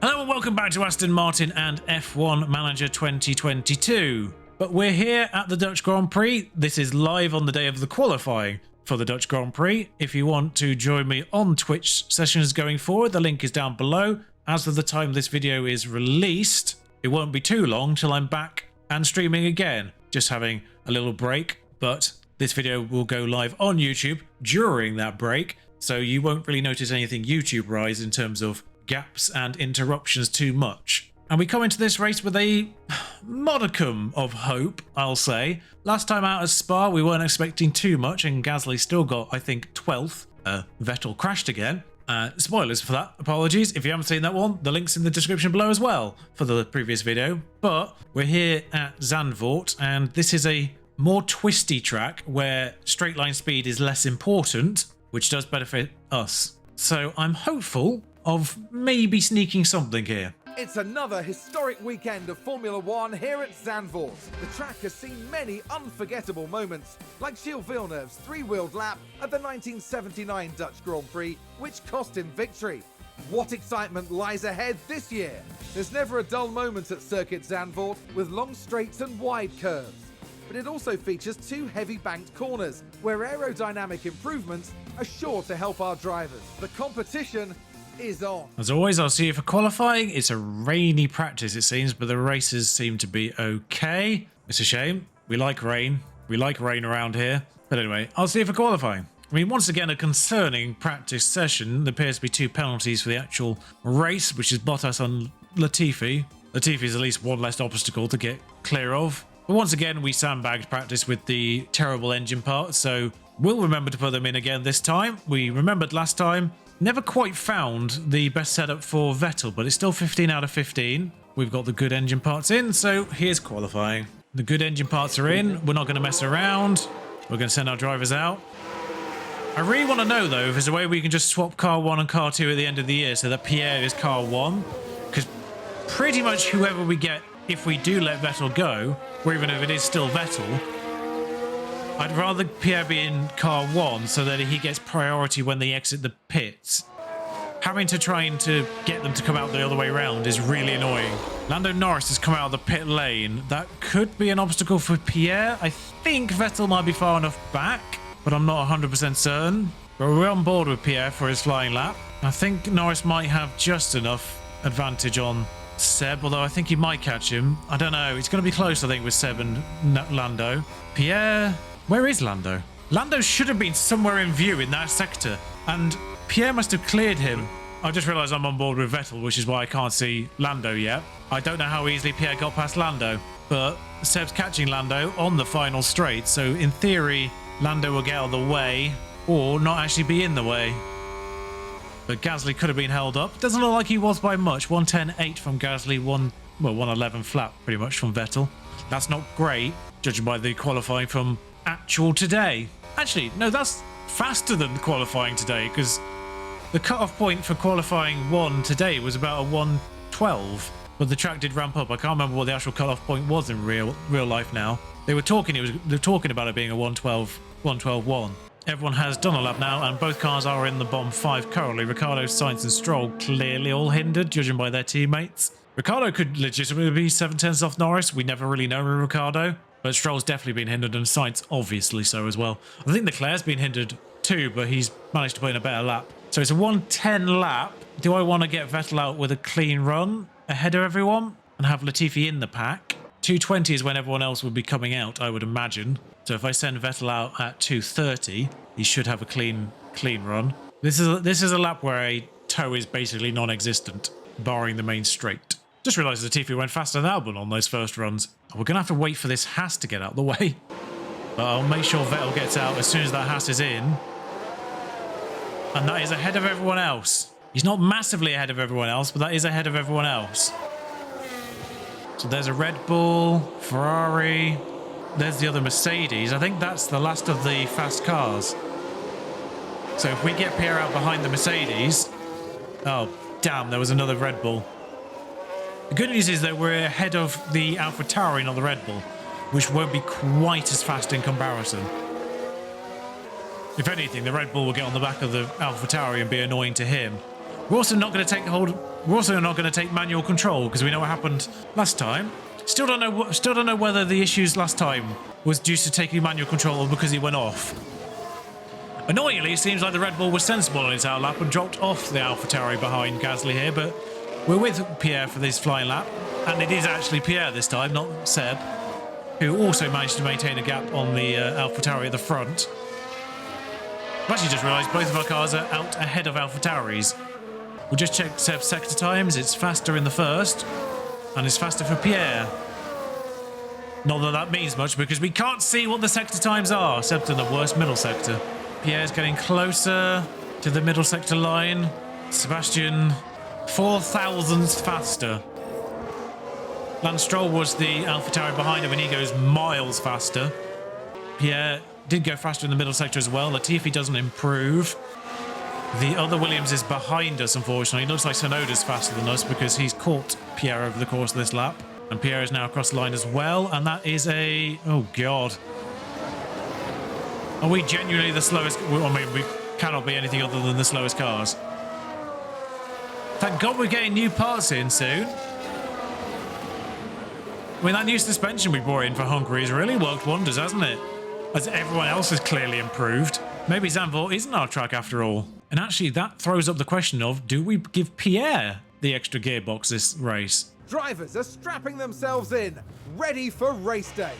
Hello and welcome back to Aston Martin and F1 Manager 2022. But we're here at the Dutch Grand Prix. This is live on the day of the qualifying for the Dutch Grand Prix. If you want to join me on Twitch sessions going forward, the link is down below. As of the time this video is released, it won't be too long till I'm back and streaming again. Just having a little break, but this video will go live on YouTube during that break, so you won't really notice anything YouTube-wise in terms of gaps and interruptions too much. And we come into this race with a modicum of hope, I'll say. Last time out at Spa, we weren't expecting too much, and Gasly still got, I think, 12th. Vettel crashed again. Spoilers for that, apologies. If you haven't seen that one, the link's in the description below as well for the previous video. But we're here at Zandvoort, and this is a more twisty track where straight line speed is less important, which does benefit us. So I'm hopeful of maybe sneaking something here. It's another historic weekend of Formula One here at Zandvoort. The track has seen many unforgettable moments, like Gilles Villeneuve's three-wheeled lap at the 1979 Dutch Grand Prix, which cost him victory. What excitement lies ahead this year? There's never a dull moment at Circuit Zandvoort, with long straights and wide curves. But it also features two heavy banked corners, where aerodynamic improvements are sure to help our drivers. The competition is on. As always, I'll see you for qualifying. It's a rainy practice, it seems, but the races seem to be okay. It's a shame. We like rain. We like rain around here. But anyway, I'll see you for qualifying. I mean, once again, a concerning practice session. There appears to be two penalties for the actual race, which is Bottas and Latifi. Latifi's at least one less obstacle to get clear of. But once again, we sandbagged practice with the terrible engine parts, so we'll remember to put them in again this time. We remembered last time. Never quite found the best setup for Vettel, but it's still 15 out of 15. We've got the good engine parts in, so here's qualifying. The good engine parts are in. We're not going to mess around. We're going to send our drivers out. I really want to know, though, if there's a way we can just swap car 1 and car 2 at the end of the year so that Pierre is car 1. Because pretty much whoever we get, if we do let Vettel go, or even if it is still Vettel, I'd rather Pierre be in car 1 so that he gets priority when they exit the pits. Having to try to get them to come out the other way around is really annoying. Lando Norris has come out of the pit lane. That could be an obstacle for Pierre. I think Vettel might be far enough back, but I'm not 100% certain. But we're on board with Pierre for his flying lap. I think Norris might have just enough advantage on Seb, although I think he might catch him. I don't know. It's going to be close, I think, with Seb and Lando. Pierre... Where is Lando? Lando should have been somewhere in view in that sector, and Pierre must have cleared him. I just realised I'm on board with Vettel, which is why I can't see Lando yet. I don't know how easily Pierre got past Lando, but Seb's catching Lando on the final straight, so in theory, Lando will get out of the way, or not actually be in the way. But Gasly could have been held up. Doesn't look like he was by much. 110.8 from Gasly, 111 flat pretty much from Vettel. That's not great, judging by the qualifying from actual today. Actually, no, that's faster than qualifying today, because the cutoff point for qualifying 1 today was about a 112, but the track did ramp up. I can't remember what the actual cutoff point was in real life now. They were talking about it being a 112.1. Everyone has done a lap now, and both cars are in the bottom 5 currently. Ricciardo, Sainz and Stroll clearly all hindered, judging by their teammates. Ricciardo could legitimately be 7/10 off Norris. We never really know with Ricciardo. But Stroll's definitely been hindered, and Sainz obviously so as well. I think Leclerc's been hindered too, but he's managed to put in a better lap. So it's a 110 lap. Do I want to get Vettel out with a clean run ahead of everyone and have Latifi in the pack? 220 is when everyone else would be coming out, I would imagine. So if I send Vettel out at 230, he should have a clean run. This is a lap where a toe is basically non-existent, barring the main straight. Just realised Latifi went faster than Albon on those first runs. We're going to have to wait for this Haas to get out of the way. But I'll make sure Vettel gets out as soon as that Haas is in. And that is ahead of everyone else. He's not massively ahead of everyone else, but that is ahead of everyone else. So there's a Red Bull, Ferrari. There's the other Mercedes. I think that's the last of the fast cars. So if we get Pierre out behind the Mercedes... Oh, damn, there was another Red Bull. The good news is that we're ahead of the AlphaTauri, not the Red Bull, which won't be quite as fast in comparison. If anything, the Red Bull will get on the back of the AlphaTauri and be annoying to him. We're also not going to take hold. We're also not going to take manual control because we know what happened last time. Still don't know whether the issues last time was due to taking manual control or because he went off. Annoyingly, it seems like the Red Bull was sensible on its out lap and dropped off the AlphaTauri behind Gasly here, but we're with Pierre for this flying lap, and it is actually Pierre this time, not Seb, who also managed to maintain a gap on the AlphaTauri at the front. I've actually just realised both of our cars are out ahead of AlphaTauri's. We'll just check Seb's sector times. It's faster in the first, and it's faster for Pierre. Not that that means much because we can't see what the sector times are. Seb's in the worst middle sector. Pierre's getting closer to the middle sector line. Sebastian, 4 thousandths faster. Lance Stroll was the AlphaTauri behind him and he goes miles faster. Pierre did go faster in the middle sector as well. Latifi doesn't improve. The other Williams is behind us, unfortunately. It looks like Sonoda's faster than us because he's caught Pierre over the course of this lap. And Pierre is now across the line as well. And that is a... oh, God. Are we genuinely the slowest? I mean, we cannot be anything other than the slowest cars. Thank God we're getting new parts in soon. I mean, that new suspension we brought in for Hungary has really worked wonders, hasn't it? As everyone else has clearly improved. Maybe Zandvoort isn't our track after all. And actually, that throws up the question of, do we give Pierre the extra gearbox this race? Drivers are strapping themselves in, ready for race day.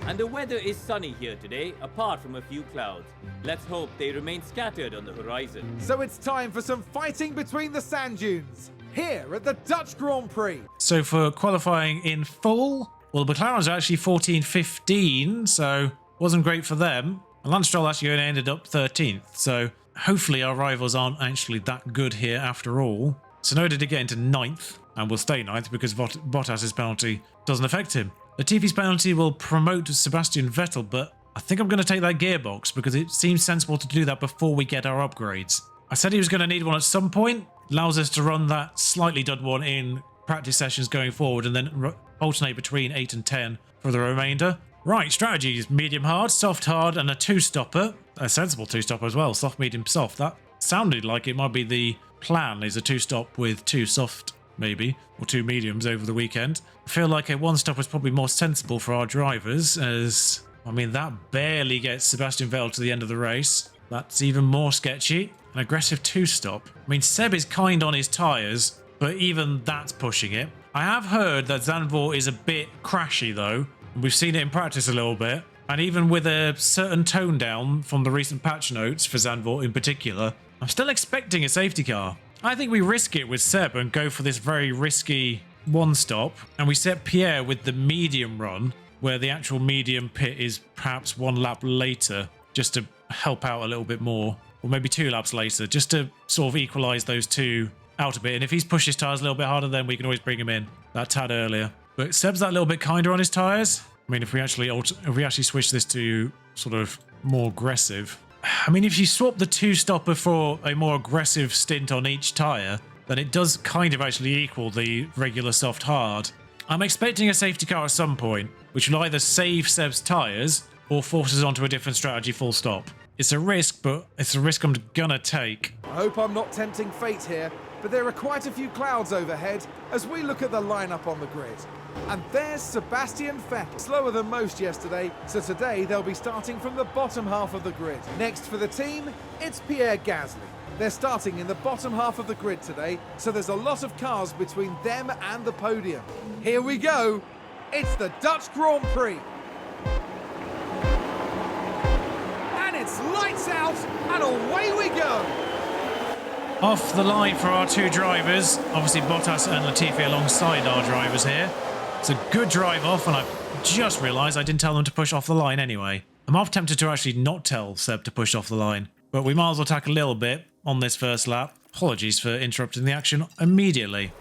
And the weather is sunny here today, apart from a few clouds. Let's hope they remain scattered on the horizon. So it's time for some fighting between the sand dunes, here at the Dutch Grand Prix. So for qualifying in full, well, the McLarens are actually 14-15, so wasn't great for them. And Lance Stroll actually only ended up 13th, so hopefully our rivals aren't actually that good here after all. Tsunoda did get into 9th, and will stay 9th because Bottas's penalty doesn't affect him. Latifi's penalty will promote Sebastian Vettel, but I think I'm going to take that gearbox because it seems sensible to do that before we get our upgrades. I said he was going to need one at some point. Allows us to run that slightly dud one in practice sessions going forward and then alternate between 8 and 10 for the remainder. Right, strategies: medium hard, soft hard, and a 2-stopper. A sensible 2-stopper as well, soft, medium, soft. That sounded like it might be the plan, is a 2-stop with 2 soft, maybe, or 2 mediums over the weekend. I feel like a 1-stop is probably more sensible for our drivers, as, I mean, that barely gets Sebastian Vettel to the end of the race. That's even more sketchy. An aggressive 2-stop. I mean, Seb is kind on his tyres, but even that's pushing it. I have heard that Zandvoort is a bit crashy, though. We've seen it in practice a little bit. And even with a certain tone down from the recent patch notes for Zandvoort in particular, I'm still expecting a safety car. I think we risk it with Seb and go for this very risky 1-stop. And we set Pierre with the medium run, where the actual medium pit is perhaps 1 lap later, just to help out a little bit more. Or maybe 2 laps later, just to sort of equalise those two out a bit. And if he's pushed his tyres a little bit harder, then we can always bring him in that tad earlier. But Seb's that little bit kinder on his tyres. I mean, if we actually switch this to sort of more aggressive. I mean, if you swap the 2-stopper for a more aggressive stint on each tyre, then it does kind of actually equal the regular soft hard. I'm expecting a safety car at some point, which will either save Seb's tyres or force us onto a different strategy full stop. It's a risk, but it's a risk I'm gonna take. I hope I'm not tempting fate here, but there are quite a few clouds overhead as we look at the lineup on the grid. And there's Sebastian Vettel, slower than most yesterday, so today they'll be starting from the bottom half of the grid. Next for the team, it's Pierre Gasly. They're starting in the bottom half of the grid today, so there's a lot of cars between them and the podium. Here we go, it's the Dutch Grand Prix. And it's lights out, and away we go. Off the line for our 2 drivers. Obviously Bottas and Latifi alongside our drivers here. It's a good drive off, and I've just realised I didn't tell them to push off the line anyway. I'm half tempted to actually not tell Seb to push off the line, but we might as well tack a little bit on this first lap. Apologies for interrupting the action immediately.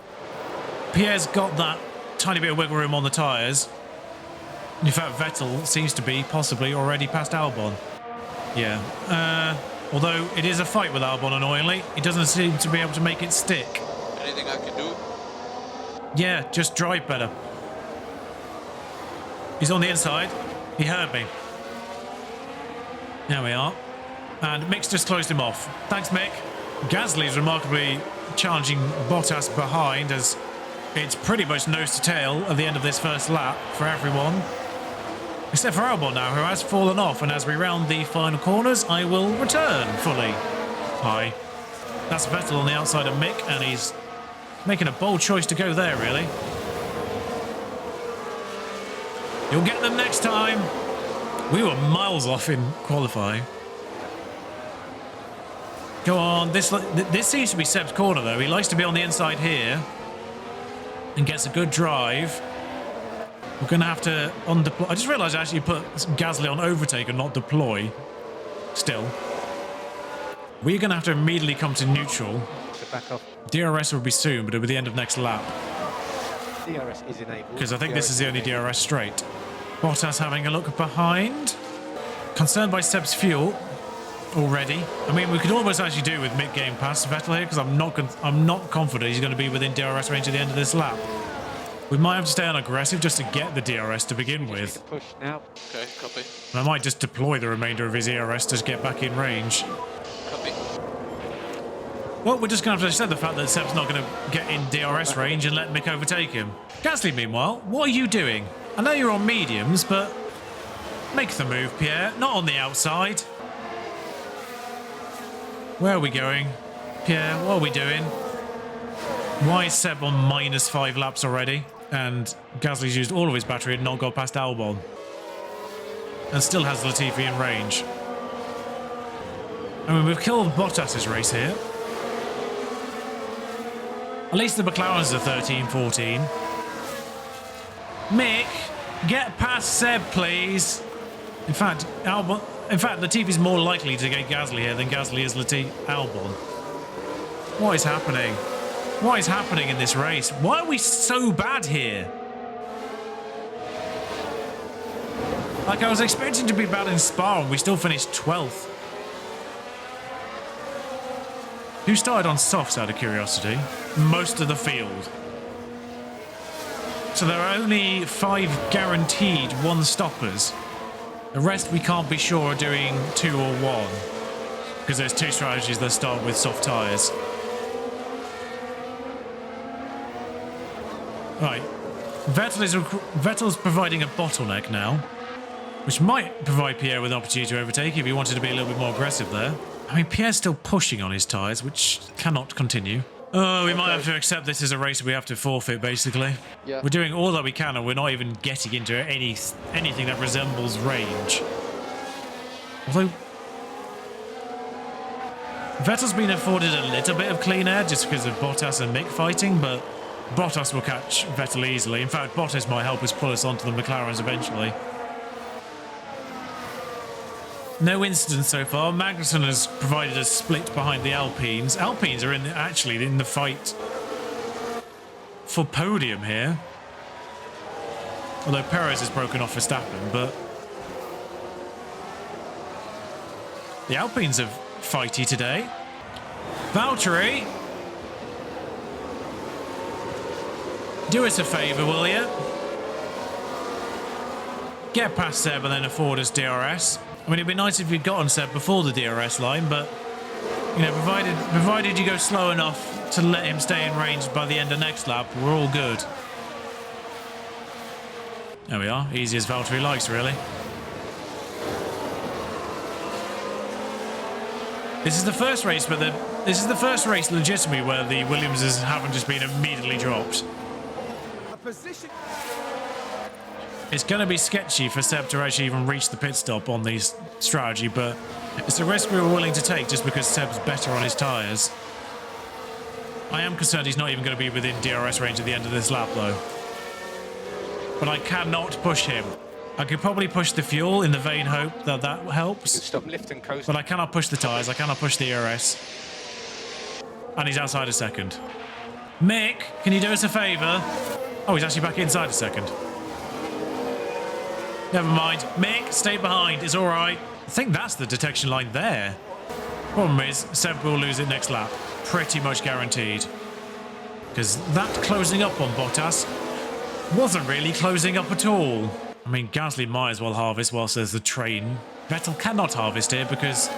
Pierre's got that tiny bit of wiggle room on the tyres. In fact, Vettel seems to be possibly already past Albon. Yeah, although it is a fight with Albon, annoyingly. He doesn't seem to be able to make it stick. Anything I can do? Yeah, just drive better. He's on the inside. He heard me. There we are. And Mick's just closed him off. Thanks, Mick. Gasly's remarkably challenging Bottas behind, as it's pretty much nose to tail at the end of this first lap for everyone. Except for Albon now, who has fallen off, and as we round the final corners, I will return fully. Hi. That's Vettel on the outside of Mick, and he's making a bold choice to go there, really. You'll get them next time. We were miles off in qualifying. Go on. This seems to be Seb's corner, though. He likes to be on the inside here and gets a good drive. We're going to have to undeploy. I just realised I actually put Gasly on overtake and not deploy. Still. We're going to have to immediately come to neutral. Back off. DRS will be soon, but it'll be the end of next lap. DRS is enabled. Because I think this is the only DRS straight. Bottas having a look behind. Concerned by Seb's fuel already. I mean, we could almost actually do with Mick getting past Vettel here, because I'm not confident he's going to be within DRS range at the end of this lap. We might have to stay on aggressive just to get the DRS to begin with. Push now. Okay, copy. And I might just deploy the remainder of his ERS to get back in range. Copy. Well, we're just going to have to accept the fact that Seb's not going to get in DRS range and let Mick overtake him. Gasly, meanwhile, what are you doing? I know you're on mediums, but make the move, Pierre. Not on the outside. Where are we going? Pierre, what are we doing? Why is Seb on -5 laps already? And Gasly's used all of his battery and not got past Albon. And still has Latifi in range. I mean, we've killed Bottas's race here. At least the McLarens are 13, 14. Mick, get past Seb, please. In fact, Latifi's more likely to get Gasly here than Gasly is Albon. What is happening? What is happening in this race? Why are we so bad here? Like, I was expecting to be bad in Spa, and we still finished 12th. Who started on softs, out of curiosity? Most of the field. So there are only 5 guaranteed one-stoppers. The rest we can't be sure are doing 2 or 1. Because there's 2 strategies that start with soft tyres. Right. Vettel's providing a bottleneck now. Which might provide Pierre with an opportunity to overtake if he wanted to be a little bit more aggressive there. I mean, Pierre's still pushing on his tyres, which cannot continue. Oh, we might have to accept this as a race we have to forfeit, basically. Yeah. We're doing all that we can, and we're not even getting into anything that resembles range. Although Vettel's been afforded a little bit of clean air just because of Bottas and Mick fighting, but Bottas will catch Vettel easily. In fact, Bottas might help us pull us onto the McLarens eventually. No incidents so far. Magnussen has provided a split behind the Alpines. Alpines are actually in the fight for podium here. Although Perez has broken off Verstappen, but the Alpines are fighty today. Valtteri, do us a favour, will you? Get past Seb and then afford us DRS. I mean, it'd be nice if we'd gotten Seb before the DRS line, but, you know, provided you go slow enough to let him stay in range by the end of next lap, we're all good. There we are. Easy as Valtteri likes, really. This is the first race legitimately where the Williamses haven't just been immediately dropped. A position. It's going to be sketchy for Seb to actually even reach the pit stop on this strategy, but it's a risk we were willing to take just because Seb's better on his tyres. I am concerned he's not even going to be within DRS range at the end of this lap, though. But I cannot push him. I could probably push the fuel in the vain hope that that helps. Stop, lift and coast. But I cannot push the tyres, I cannot push the ERS. And he's outside a second. Mick, can you do us a favour? Oh, he's actually back inside a second. Never mind. Mick, stay behind. It's all right. I think that's the detection line there. Problem is, Seb will lose it next lap. Pretty much guaranteed. Because that closing up on Bottas wasn't really closing up at all. I mean, Gasly might as well harvest whilst there's the train. Vettel cannot harvest here because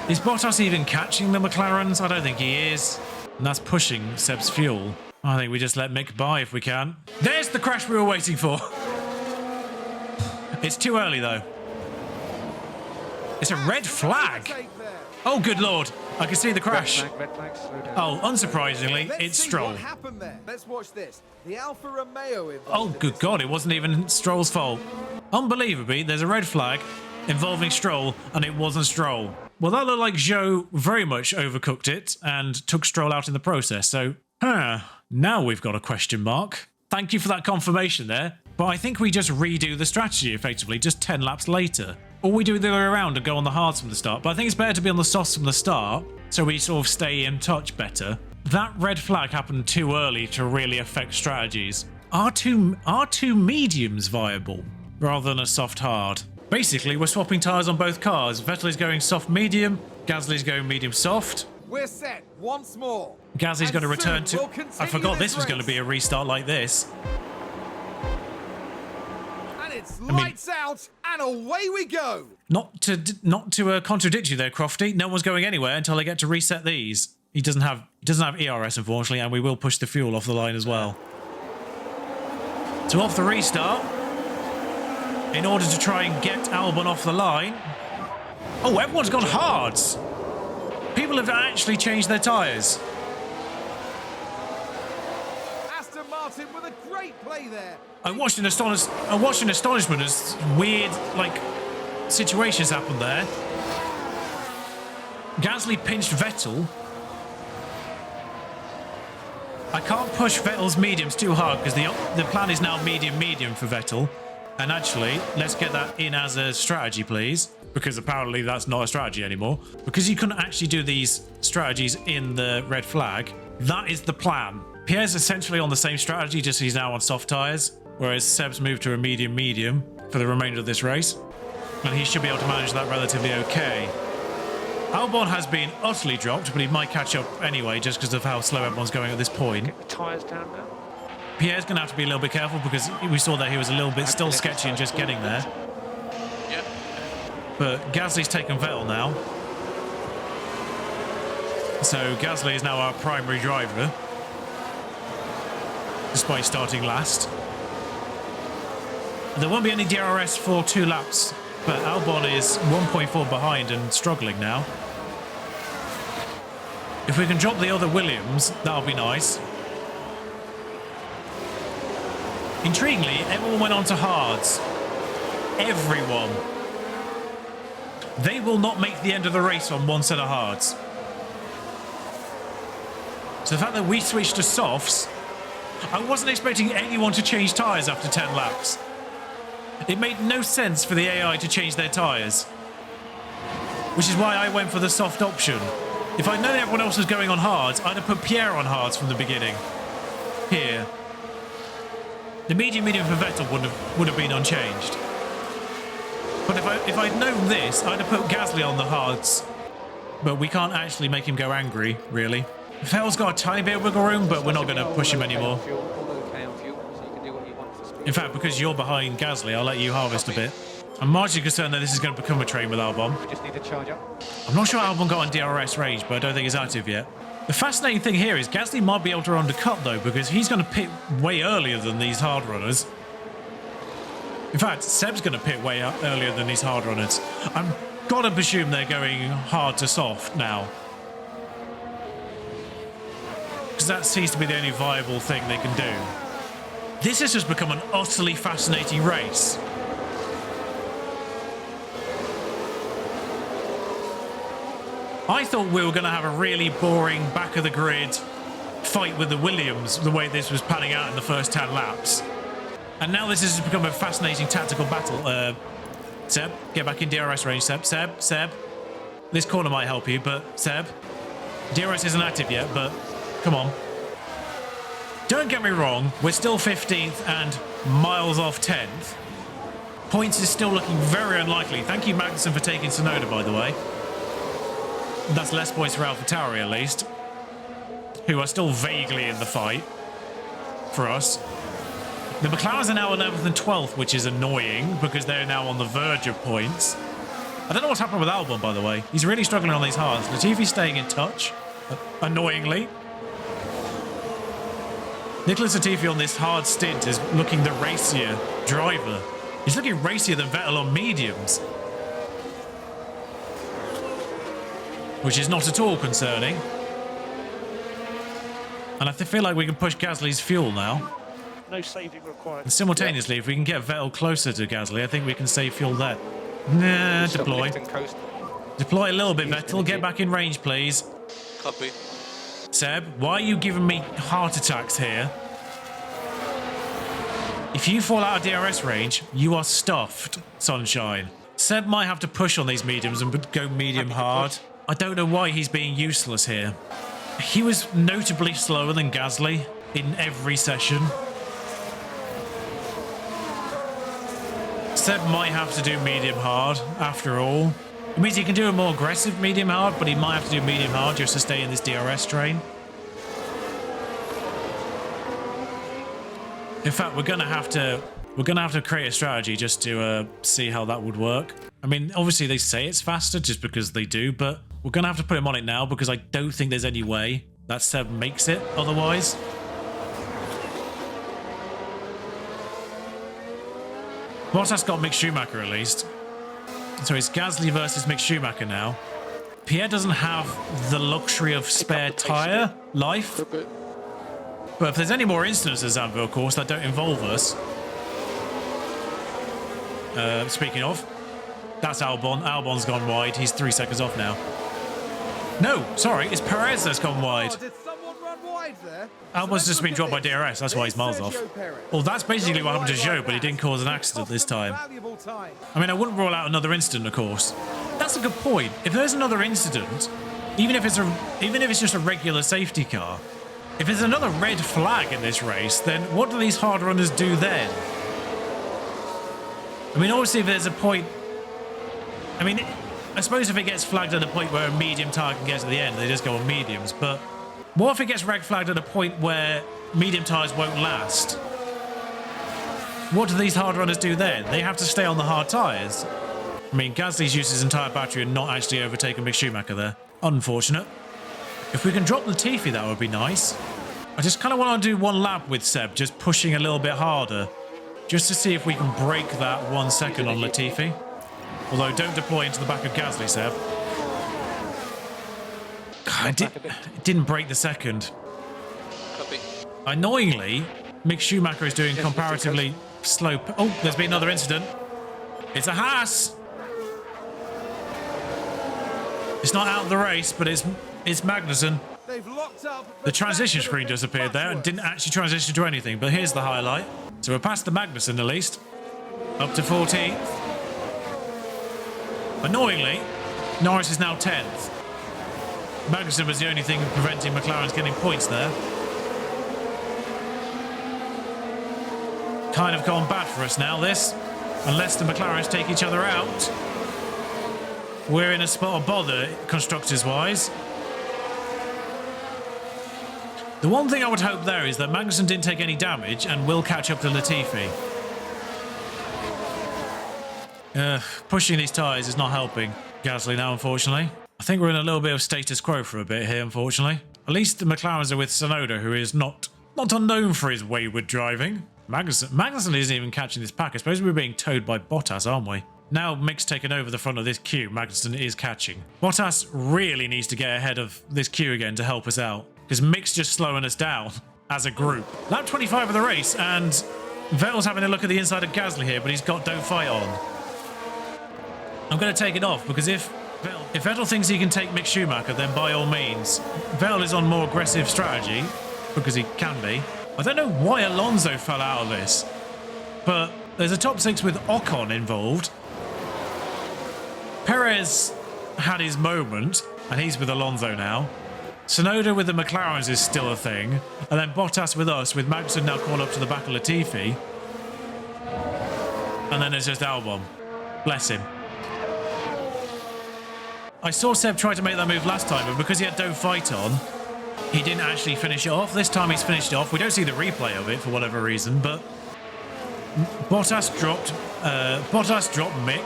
Is Bottas even catching the McLarens? I don't think he is. And that's pushing Seb's fuel. I think we just let Mick by if we can. There's the crash we were waiting for. It's too early, though. It's a red flag. Oh, good Lord. I can see the crash. Red flag, slow down. Oh, unsurprisingly, Let's it's see Stroll. what happened there. Let's watch this. The Alfa Romeo involved Oh, in good this. God, it wasn't even Stroll's fault. Unbelievably, there's a red flag involving Stroll, and it wasn't Stroll. Well, that looked like Zhou very much overcooked it and took Stroll out in the process. So, now we've got a question mark. Thank you for that confirmation there. But I think we just redo the strategy effectively just 10 laps later. Or we do it the other way around and go on the hards from the start. But I think it's better to be on the softs from the start so we sort of stay in touch better. That red flag happened too early to really affect strategies. Are two mediums viable rather than a soft hard? Basically, we're swapping tyres on both cars. Vettel is going soft medium, Gasly's going medium soft. We're set once more. Gasly's going to return to... We'll I forgot this was going to be a race. restart like this. And it's lights out, and away we go. Not to contradict you there, Crofty. No one's going anywhere until they get to reset these. He doesn't have ERS, unfortunately, and we will push the fuel off the line as well. So off the restart, in order to try and get Albon off the line. Oh, everyone's gone hards. People have actually changed their tyres. Aston Martin with a great play there. I watched in astonishment as weird, situations happened there. Gasly pinched Vettel. I can't push Vettel's mediums too hard because the plan is now medium for Vettel. And actually, let's get that in as a strategy, please. Because apparently that's not a strategy anymore. Because you couldn't actually do these strategies in the red flag. That is the plan. Pierre's essentially on the same strategy, just he's now on soft tyres. Whereas Seb's moved to a medium for the remainder of this race. And he should be able to manage that relatively okay. Albon has been utterly dropped, but he might catch up anyway, just because of how slow everyone's going at this point. Get the tyres down now. Pierre's going to have to be a little bit careful because we saw that he was a little bit still sketchy and just getting there. Yep. But Gasly's taken Vettel now. So Gasly is now our primary driver, despite starting last. There won't be any DRS for 2 laps, but Albon is 1.4 behind and struggling now. If we can drop the other Williams, that'll be nice. Intriguingly, everyone went on to hards. Everyone. They will not make the end of the race on one set of hards. So the fact that we switched to softs, I wasn't expecting anyone to change tyres after 10 laps. It made no sense for the AI to change their tyres. Which is why I went for the soft option. If I'd known everyone else was going on hards, I'd have put Pierre on hards from the beginning. Here. The medium for Vettel would have been unchanged. But if I'd known this, I'd have put Gasly on the hards. But we can't actually make him go angry, really. Vettel's got a tiny bit of wiggle room, but we're not going to push him anymore. In fact, because you're behind Gasly, I'll let you harvest a bit. I'm marginally concerned that this is going to become a train with Albon. We just need to charge up. I'm not sure Albon got on DRS range, but I don't think it's active yet. The fascinating thing here is Gasly might be able to undercut, though, because he's going to pit way earlier than these hard runners. In fact, Seb's going to pit way earlier than these hard runners. I'm got to presume they're going hard to soft now. Because that seems to be the only viable thing they can do. This has just become an utterly fascinating race. I thought we were going to have a really boring back-of-the-grid fight with the Williams, the way this was panning out in the first 10 laps. And now this has become a fascinating tactical battle. Seb, get back in DRS range, Seb. Seb. This corner might help you, but Seb. DRS isn't active yet, but come on. Don't get me wrong, we're still 15th and miles off 10th. Points is still looking very unlikely. Thank you, Magnussen, for taking Tsunoda, by the way. That's less points for AlphaTauri, at least, who are still vaguely in the fight for us. The McLarens are now 11th and 12th, which is annoying because they're now on the verge of points. I don't know what's happened with Albon, by the way. He's really struggling on these hards. Latifi's staying in touch, annoyingly. Nicholas Latifi on this hard stint is looking the racier driver. He's looking racier than Vettel on mediums. Which is not at all concerning. And I feel like we can push Gasly's fuel now. No saving required. And simultaneously, if we can get Vettel closer to Gasly, I think we can save fuel there. Nah, deploy. Deploy a little bit, Vettel. Get back in range, please. Copy. Seb, why are you giving me heart attacks here? If you fall out of DRS range, you are stuffed, Sunshine. Seb might have to push on these mediums and go medium hard. I don't know why he's being useless here. He was notably slower than Gasly in every session. Seb might have to do medium hard after all. It means he can do a more aggressive medium hard, but he might have to do medium hard just to stay in this DRS train. In fact, we're gonna have to create a strategy just to see how that would work. I mean, obviously they say it's faster just because they do, but we're gonna have to put him on it now because I don't think there's any way that Seb makes it otherwise. Bottas got Mick Schumacher at least. So it's Gasly versus Mick Schumacher now. Pierre doesn't have the luxury of spare tyre life. But if there's any more instances, Zandvoort, of course, that don't involve us. Speaking of, that's Albon. Albon's gone wide. He's 3 seconds off now. No, sorry, it's Perez that's gone wide. Oh, did someone run wide there? Albon's just been dropped by DRS. That's why he's miles off. Well, that's basically what happened to Zhou, but he didn't cause an accident this time. I mean, I wouldn't rule out another incident, of course. That's a good point. If there's another incident, even if it's just a regular safety car, if there's another red flag in this race, then what do these hard runners do then? I mean, obviously, if there's a point... I mean, I suppose if it gets flagged at a point where a medium tyre can get to the end, they just go on mediums. But what if it gets red flagged at a point where medium tyres won't last? What do these hard runners do then? They have to stay on the hard tyres. I mean, Gasly's used his entire battery and not actually overtaken Mick Schumacher there. Unfortunate. If we can drop Latifi, that would be nice. I just kind of want to do one lap with Seb, just pushing a little bit harder, just to see if we can break that 1 second on Latifi. Although, don't deploy into the back of Gasly, Seb. God, it didn't break the second. Copy. Annoyingly, Mick Schumacher is doing comparatively slow... Oh, there's been another incident. It's a Haas! It's not out of the race, but it's Magnussen. The transition screen disappeared there and didn't actually transition to anything, but here's the highlight. So we're past the Magnussen at least. Up to 14th. Annoyingly, Norris is now 10th. Magnussen was the only thing preventing McLaren's getting points there. Kind of gone bad for us now, this. Unless the McLarens take each other out. We're in a spot of bother, constructors-wise. The one thing I would hope there is that Magnussen didn't take any damage and will catch up to Latifi. Pushing these tyres is not helping Gasly now, unfortunately. I think we're in a little bit of status quo for a bit here, unfortunately. At least the McLarens are with Tsunoda, who is not unknown for his wayward driving. Magnussen isn't even catching this pack. I suppose we're being towed by Bottas, aren't we? Now Mick's taken over the front of this queue, Magnussen is catching. Bottas really needs to get ahead of this queue again to help us out, because Mick's just slowing us down as a group. Lap 25 of the race, and Vettel's having a look at the inside of Gasly here, but he's got Don't Fight on. I'm going to take it off, because if Vettel thinks he can take Mick Schumacher, then by all means. Vettel is on more aggressive strategy, because he can be. I don't know why Alonso fell out of this, but there's a top 6 with Ocon involved. Perez had his moment, and he's with Alonso now. Tsunoda with the McLarens is still a thing. And then Bottas with us, with Magnussen now caught up to the back of Latifi. And then there's just Albon. Bless him. I saw Seb try to make that move last time, but because he had Don't Fight on, he didn't actually finish it off. This time he's finished it off. We don't see the replay of it for whatever reason, but Bottas dropped Mick.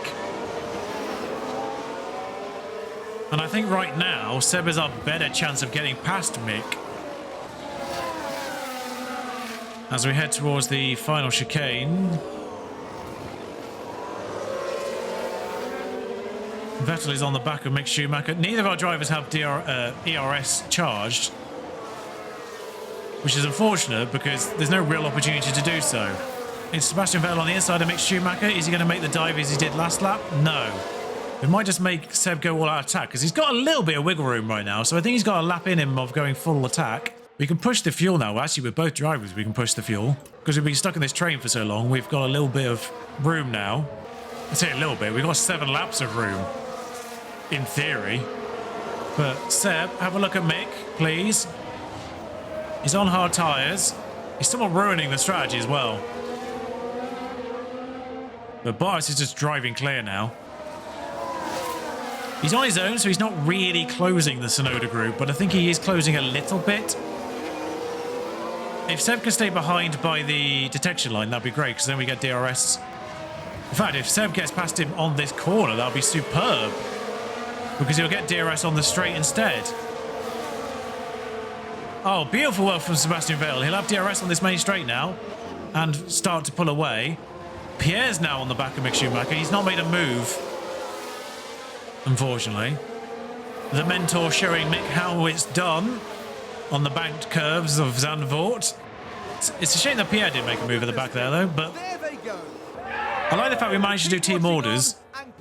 And I think right now, Seb has a better chance of getting past Mick. As we head towards the final chicane. Vettel is on the back of Mick Schumacher. Neither of our drivers have ERS charged, which is unfortunate because there's no real opportunity to do so. It's Sebastian Vettel on the inside of Mick Schumacher. Is he going to make the dive as he did last lap? No. It might just make Seb go all out attack because he's got a little bit of wiggle room right now. So I think he's got a lap in him of going full attack. We can push the fuel now. Well, actually, with both drivers, we can push the fuel because we've been stuck in this train for so long. We've got a little bit of room now. I say a little bit. We've got 7 laps of room in theory. But Seb, have a look at Mick, please. He's on hard tyres. He's somewhat ruining the strategy as well. But Bottas is just driving clear now. He's on his own, so he's not really closing the Tsunoda group, but I think he is closing a little bit. If Seb can stay behind by the detection line, that'd be great, because then we get DRS. In fact, if Seb gets past him on this corner, that'll be superb, because he'll get DRS on the straight instead. Oh, beautiful work from Sebastian Vettel. He'll have DRS on this main straight now, and start to pull away. Pierre's now on the back of Mick Schumacher. He's not made a move, unfortunately. The mentor showing Mick how it's done on the banked curves of Zandvoort. It's a shame that Pierre didn't make a move at the back there, though, but I like the fact we managed to do team orders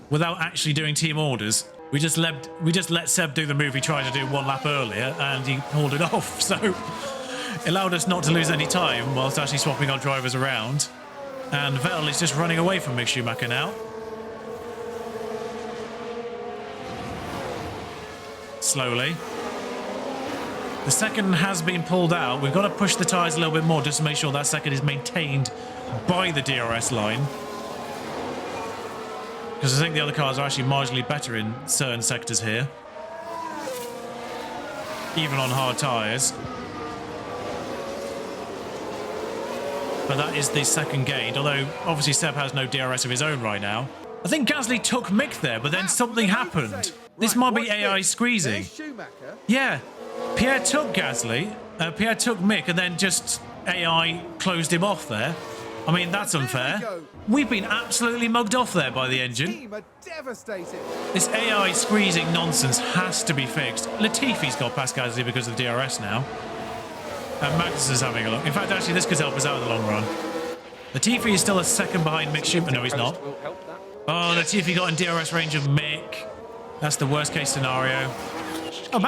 without actually doing team orders. We just let Seb do the move he tried to do 1 lap earlier, and he pulled it off, so it allowed us not to lose any time whilst actually swapping our drivers around. And Vettel is just running away from Mick Schumacher now. Slowly. The second has been pulled out. We've got to push the tyres a little bit more just to make sure that second is maintained by the DRS line. Because I think the other cars are actually marginally better in certain sectors here. Even on hard tyres. But that is the second gained, although obviously Seb has no DRS of his own right now. I think Gasly took Mick there, but then something happened. This might be AI squeezing. Yeah, Pierre took Gasly, Pierre took Mick, and then just AI closed him off there. I mean, that's unfair. We've been absolutely mugged off there by the engine. This AI squeezing nonsense has to be fixed. Latifi's got past Gasly because of DRS now. And Magnus is having a look. In fact, actually, this could help us out in the long run. Latifi is still a second behind Mick Schumacher. No, he's not. Oh, Latifi got in DRS range of Mick. That's the worst case scenario. Oh,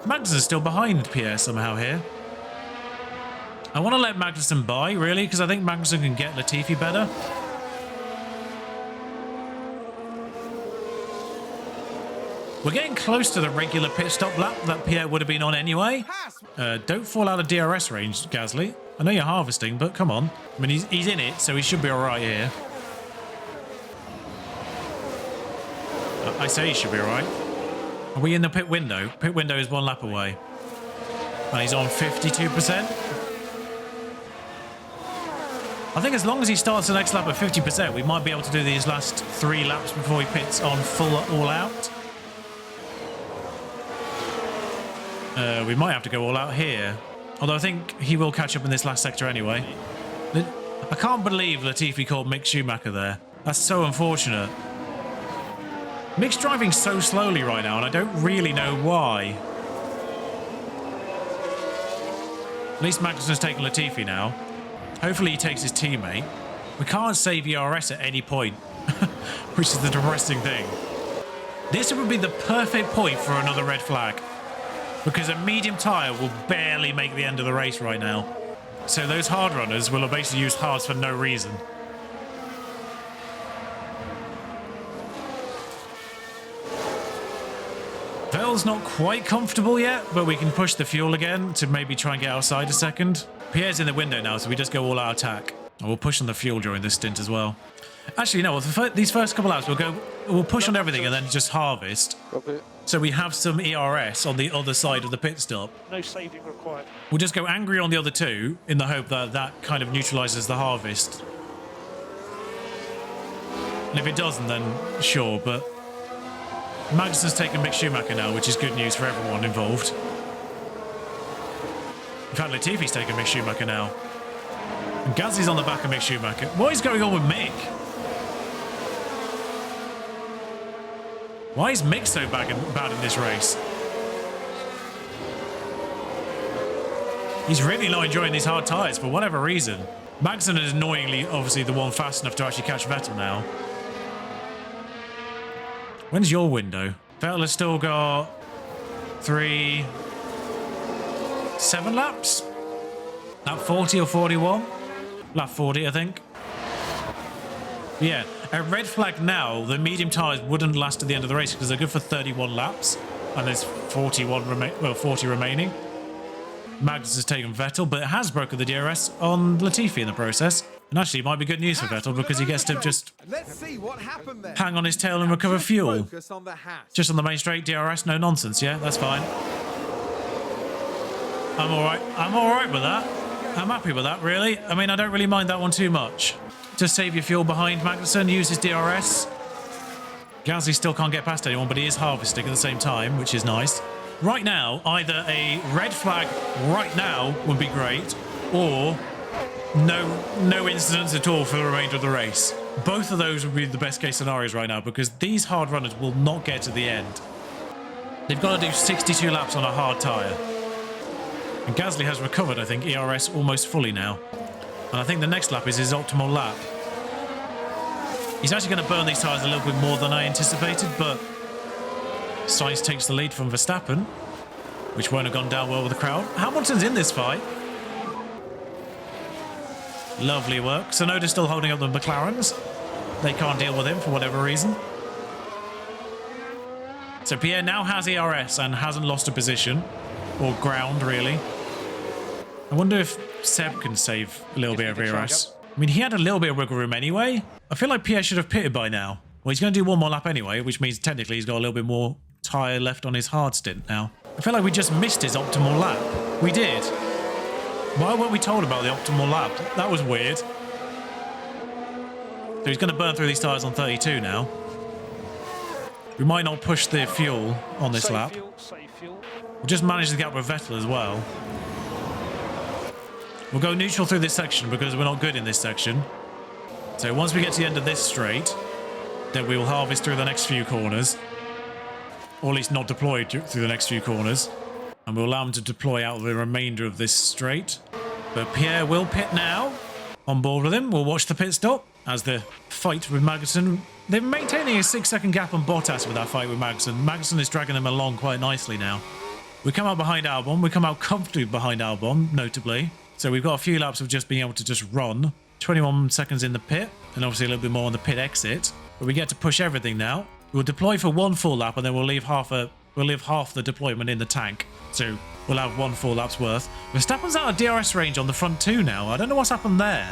Magnus is still behind Pierre somehow here. I want to let Magnussen by, really, because I think Magnussen can get Latifi better. We're getting close to the regular pit stop lap that Pierre would have been on anyway. Don't fall out of DRS range, Gasly. I know you're harvesting, but come on. I mean, he's in it, so he should be all right here. I say he should be all right. Are we in the pit window? Pit window is 1 lap away. And he's on 52%. I think as long as he starts the next lap at 50%, we might be able to do these last 3 laps before he pits on full all out. We might have to go all out here. Although I think he will catch up in this last sector anyway. I can't believe Latifi caught Mick Schumacher there. That's so unfortunate. Mick's driving so slowly right now, and I don't really know why. At least Magnussen's taking Latifi now. Hopefully he takes his teammate. We can't save ERS at any point, which is the depressing thing. This would be the perfect point for another red flag, because a medium tyre will barely make the end of the race right now. So those hard runners will basically use hards for no reason. Vettel's not quite comfortable yet, but we can push the fuel again to maybe try and get outside a second. Pierre's in the window now, so we just go all out attack. And we'll push on the fuel during this stint as well. Actually, no, these first couple laps, we'll push on everything and then just harvest. So we have some ERS on the other side of the pit stop. No saving required. We'll just go angry on the other 2 in the hope that that kind of neutralises the harvest. And if it doesn't, then sure, but Magnussen's taken Mick Schumacher now, which is good news for everyone involved. In fact, Latifi's taken Mick Schumacher now. And Gasly's on the back of Mick Schumacher. What is going on with Mick? Why is Mick so bad in this race? He's really not enjoying these hard tyres for whatever reason. Magnussen is annoyingly, obviously, the one fast enough to actually catch Vettel now. When's your window? Vettel has still got 7 laps? Lap 40 or 41? Lap 40, I think. Yeah, a red flag now, the medium tyres wouldn't last to the end of the race because they're good for 31 laps. And there's 40 remaining. Magnus has taken Vettel, but it has broken the DRS on Latifi in the process. And actually, it might be good news for Vettel because he gets to just hang on his tail and recover fuel. Just on the main straight, DRS, no nonsense, yeah? That's fine. I'm all right. I'm all right with that. I'm happy with that, really. I mean, I don't really mind that one too much. Just save your fuel behind Magnussen, use his DRS. Gasly still can't get past anyone, but he is harvesting at the same time, which is nice. Right now, either a red flag right now would be great, or no incidents at all for the remainder of the race. Both of those would be the best case scenarios right now, because these hard runners will not get to the end. They've got to do 62 laps on a hard tyre. And Gasly has recovered, I think, ERS almost fully now. And I think the next lap is his optimal lap. He's actually going to burn these tyres a little bit more than I anticipated, but Sainz takes the lead from Verstappen, which won't have gone down well with the crowd. Hamilton's in this fight. Lovely work. Tsunoda's still holding up the McLarens. They can't deal with him for whatever reason. So Pierre now has ERS and hasn't lost a position. Or ground, really. I wonder if Seb can save a little bit of ERS. I mean, he had a little bit of wiggle room anyway. I feel like Pierre should have pitted by now. Well, he's going to do one more lap anyway, which means technically he's got a little bit more tyre left on his hard stint now. I feel like we just missed his optimal lap. We did. Why weren't we told about the optimal lap? That was weird. So he's going to burn through these tyres on 32 now. We might not push the fuel on this lap. Save fuel. We'll just manage the gap with Vettel as well. We'll go neutral through this section because we're not good in this section. So once we get to the end of this straight, then we will harvest through the next few corners. Or at least not deploy through the next few corners. And we'll allow him to deploy out the remainder of this straight. But Pierre will pit now. On board with him. We'll watch the pit stop as the fight with Magnussen. They're maintaining a 6-second gap on Bottas with that fight with Magnussen. Magnussen is dragging them along quite nicely now. We come out behind Albon. We come out comfortably behind Albon, notably. So we've got a few laps of just being able to just run. 21 seconds in the pit. And obviously a little bit more on the pit exit. But we get to push everything now. We'll deploy for one full lap and then we'll leave half the deployment in the tank. So we'll have 1 full lap's worth. Verstappen's out of DRS range on the front two now. I don't know what's happened there.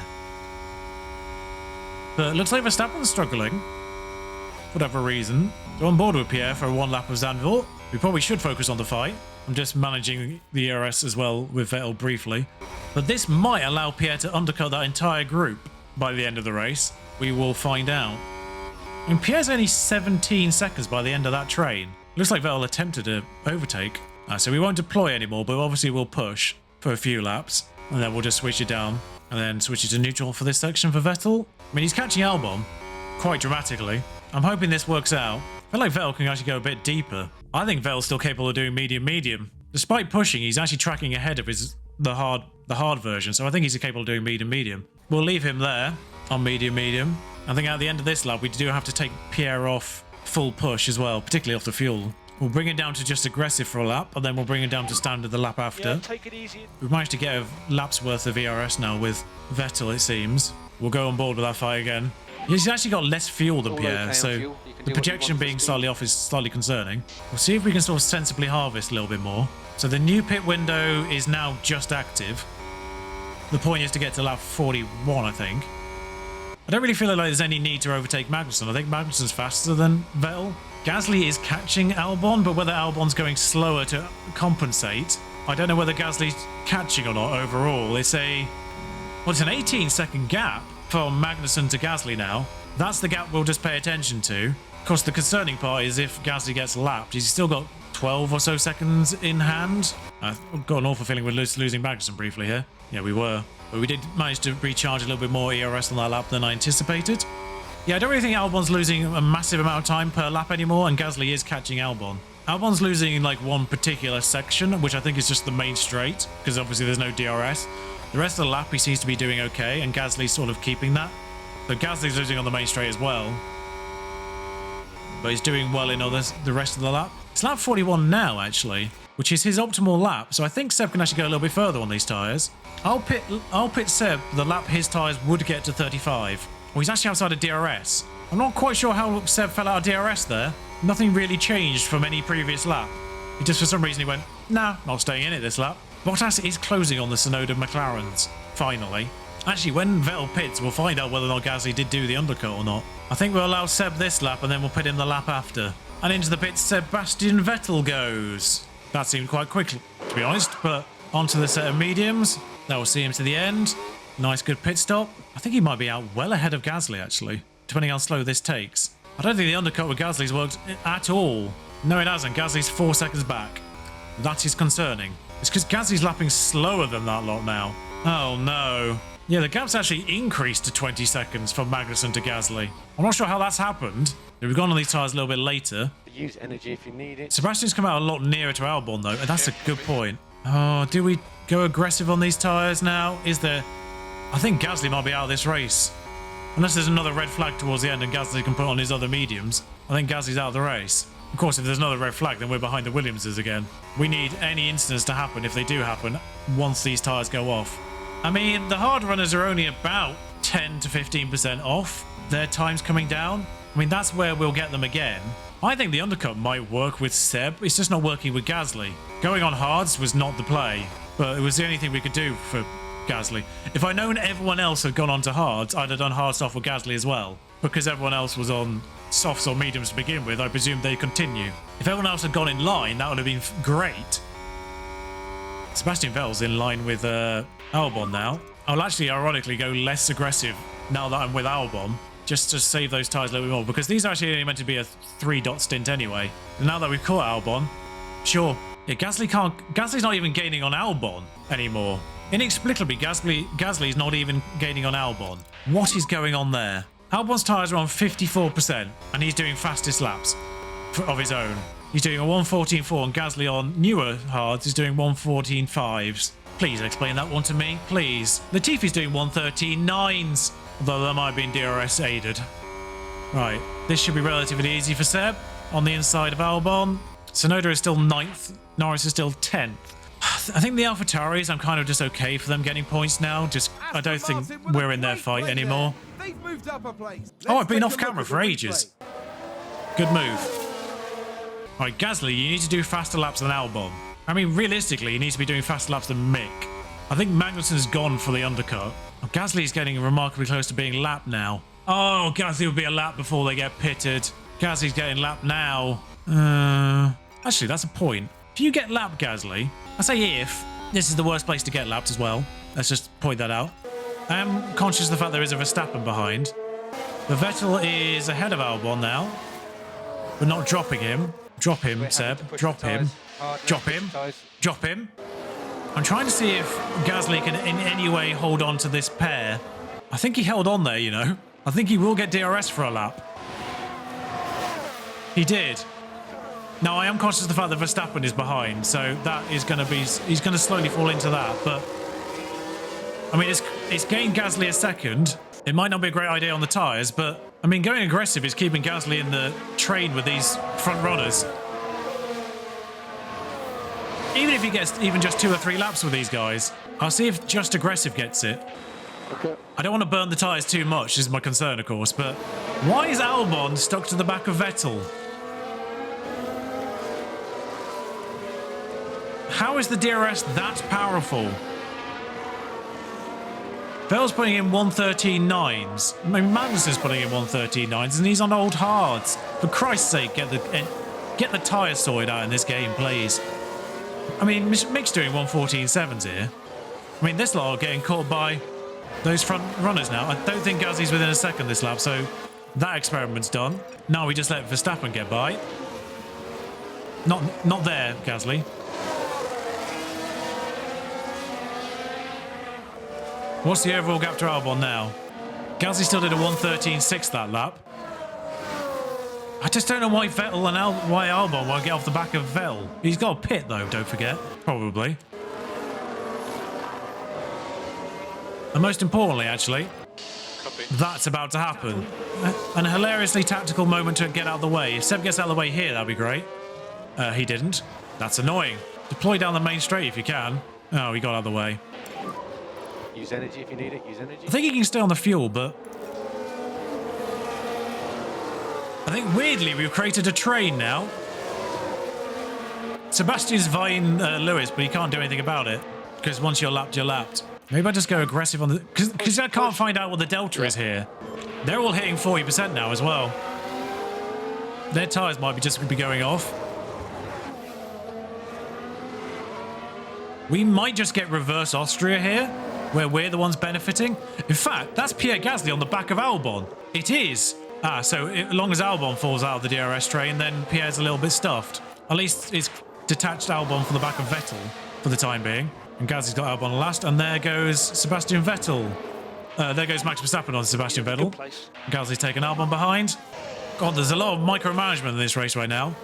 But it looks like Verstappen's struggling. For whatever reason. So on board with Pierre for 1 lap of Zandvoort. We probably should focus on the fight. I'm just managing the ERS as well with Vettel briefly. But this might allow Pierre to undercut that entire group by the end of the race. We will find out. And Pierre's only 17 seconds by the end of that train. Looks like Vettel attempted to overtake. So we won't deploy anymore, but obviously we'll push for a few laps. And then we'll just switch it down. And then switch it to neutral for this section for Vettel. I mean, he's catching Albon quite dramatically. I'm hoping this works out. I feel like Vettel can actually go a bit deeper. I think Vettel's still capable of doing medium-medium. Despite pushing, he's actually tracking ahead of the hard version. So I think he's capable of doing medium-medium. We'll leave him there on medium-medium. I think at the end of this lap, we do have to take Pierre off full push as well, particularly off the fuel. We'll bring it down to just aggressive for a lap, and then we'll bring it down to standard the lap after. Yeah, take it easy. We've managed to get a lap's worth of ERS now with Vettel, it seems. We'll go on board with that fight again. He's actually got less fuel than Pierre, so the projection being slightly off is slightly concerning. We'll see if we can sort of sensibly harvest a little bit more. So the new pit window is now just active. The point is to get to lap 41, I think. I don't really feel like there's any need to overtake Magnussen. I think Magnussen's faster than Vettel. Gasly is catching Albon, but whether Albon's going slower to compensate, I don't know whether Gasly's catching or not overall. It's an 18-second gap from Magnussen to Gasly now. That's the gap we'll just pay attention to. Of course, the concerning part is if Gasly gets lapped, he's still got 12 or so seconds in hand. I've got an awful feeling we're losing Magnussen briefly here. Yeah, we were. But we did manage to recharge a little bit more ERS on that lap than I anticipated. Yeah, I don't really think Albon's losing a massive amount of time per lap anymore, and Gasly is catching Albon. Albon's losing like one particular section, which I think is just the main straight, because obviously there's no DRS. The rest of the lap he seems to be doing okay, and Gasly's sort of keeping that. So Gasly's losing on the main straight as well. But he's doing well in the rest of the lap. It's lap 41 now, actually, which is his optimal lap. So I think Seb can actually go a little bit further on these tyres. I'll pit Seb the lap his tyres would get to 35. Well, he's actually outside of DRS. I'm not quite sure how Seb fell out of DRS there. Nothing really changed from any previous lap. He just, for some reason, he went, nah, not staying in it this lap. Bottas is closing on the Tsunoda McLarens, finally. Actually, when Vettel pits, we'll find out whether or not Gasly did do the undercut or not. I think we'll allow Seb this lap, and then we'll pit him the lap after. And into the pits, Sebastian Vettel goes. That seemed quite quick, to be honest, but onto the set of mediums. That will see him to the end. Nice, good pit stop. I think he might be out well ahead of Gasly, actually, depending on how slow this takes. I don't think the undercut with Gasly's worked at all. No, it hasn't. Gasly's 4 seconds back. That is concerning. It's because Gasly's lapping slower than that lot now. Oh, no. Yeah, the gap's actually increased to 20 seconds from Magnussen to Gasly. I'm not sure how that's happened. We've gone on these tyres a little bit later. Use energy if you need it. Sebastian's come out a lot nearer to Albon, though, and that's a good point. Oh, do we go aggressive on these tyres now? Is there... I think Gasly might be out of this race. Unless there's another red flag towards the end and Gasly can put on his other mediums. I think Gasly's out of the race. Of course, if there's another red flag, then we're behind the Williamses again. We need any incidents to happen, if they do happen, once these tyres go off. I mean, the hard runners are only about 10 to 15% off their times coming down. I mean, that's where we'll get them again. I think the undercut might work with Seb. It's just not working with Gasly. Going on hards was not the play, but it was the only thing we could do for Gasly. If I'd known everyone else had gone on to hards, I'd have done hard soft with Gasly as well. Because everyone else was on softs or mediums to begin with, I presume they'd continue. If everyone else had gone in line, that would have been great. Sebastian Vettel's in line with Albon now. I'll actually, ironically, go less aggressive now that I'm with Albon, just to save those tyres a little bit more, because these are actually only meant to be a 3-dot stint anyway. And now that we've caught Albon, sure. Yeah, Gasly's not even gaining on Albon anymore. Inexplicably, Gasly's not even gaining on Albon. What is going on there? Albon's tyres are on 54%, and he's doing fastest laps of his own. He's doing a 1:14.4, and Gasly on newer hards is doing 1:14.5s. Please explain that one to me, please. Latifi's doing 1:13.9s, although that might have been DRS aided. Right, this should be relatively easy for Seb on the inside of Albon. Tsunoda is still 9th, Norris is still 10th. I think the AlphaTauris, I'm kind of just okay for them getting points now. Just, I don't think we're in their fight anymore. Oh, I've been off camera for ages. Good move. Right, Gasly, you need to do faster laps than Albon. I mean, realistically, you need to be doing faster laps than Mick. I think Magnussen's gone for the undercut. Oh, Gasly's getting remarkably close to being lapped now. Oh, Gasly will be a lap before they get pitted. Gasly's getting lapped now. Actually, that's a point. If you get lapped, Gasly, I say if, this is the worst place to get lapped as well. Let's just point that out. I am conscious of the fact there is a Verstappen behind. The Vettel is ahead of Albon now. We're not dropping him. Drop him, Seb. Drop him. Drop him. Drop him. I'm trying to see if Gasly can in any way hold on to this pair. I think he held on there, you know. I think he will get DRS for a lap. He did. Now, I am conscious of the fact that Verstappen is behind, so that is going to be... He's going to slowly fall into that, but... I mean, it's gained Gasly a second. It might not be a great idea on the tyres, but... I mean, going aggressive is keeping Gasly in the train with these front runners. Even if he gets even just 2 or 3 laps with these guys, I'll see if just aggressive gets it. Okay. I don't want to burn the tyres too much, is my concern, of course, but... Why is Albon stuck to the back of Vettel? How is the DRS that powerful? Vettel's putting in 1:13.9s. I mean, Magnussen's putting in 1:13.9s, and he's on old hards. For Christ's sake, get the tyres sorted out in this game, please. I mean, Mick's doing 1:14.7s here. I mean, this lot are getting caught by those front runners now. I don't think Gasly's within a second this lap, so That experiment's done. Now we just let Verstappen get by. Not there, Gasly. What's the overall gap to Albon now? Gasly still did a 1:13.6 that lap. I just don't know why Vettel and why Albon won't get off the back of Vettel. He's got a pit though, don't forget. Probably. And most importantly, actually, Copy. that's about to happen. An hilariously tactical moment to get out of the way. If Seb gets out of the way here, that'd be great. He didn't. That's annoying. Deploy down the main straight if you can. Oh, he got out of the way. Use energy if you need it. Use energy. I think he can stay on the fuel, but... I think weirdly we've created a train now. Sebastian's vying Lewis, but he can't do anything about it. Because once you're lapped, you're lapped. Maybe I just go aggressive on the... Because I can't find out what the delta is here. They're all hitting 40% now as well. Their tyres might be just be going off. We might just get reverse Austria here, where we're the ones benefiting. In fact, that's Pierre Gasly on the back of Albon. It is. So as long as Albon falls out of the DRS train, then Pierre's a little bit stuffed. At least it's detached Albon from the back of Vettel for the time being. And Gasly's got Albon last, and there goes Sebastian Vettel. There goes Max Verstappen on Sebastian Vettel. Gasly's taken Albon behind. God, there's a lot of micromanagement in this race right now.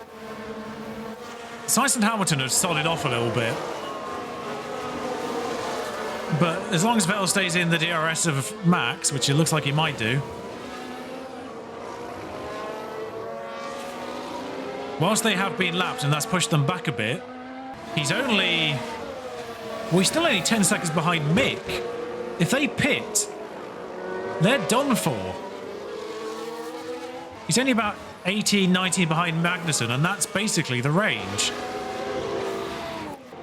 Sainz and Hamilton have solid off a little bit. But as long as Vettel stays in the DRS of Max, which it looks like he might do, whilst they have been lapped and that's pushed them back a bit, he's only... Well, he's still only 10 seconds behind Mick. If they pit, they're done for. He's only about 18, 19 behind Magnussen, and that's basically the range.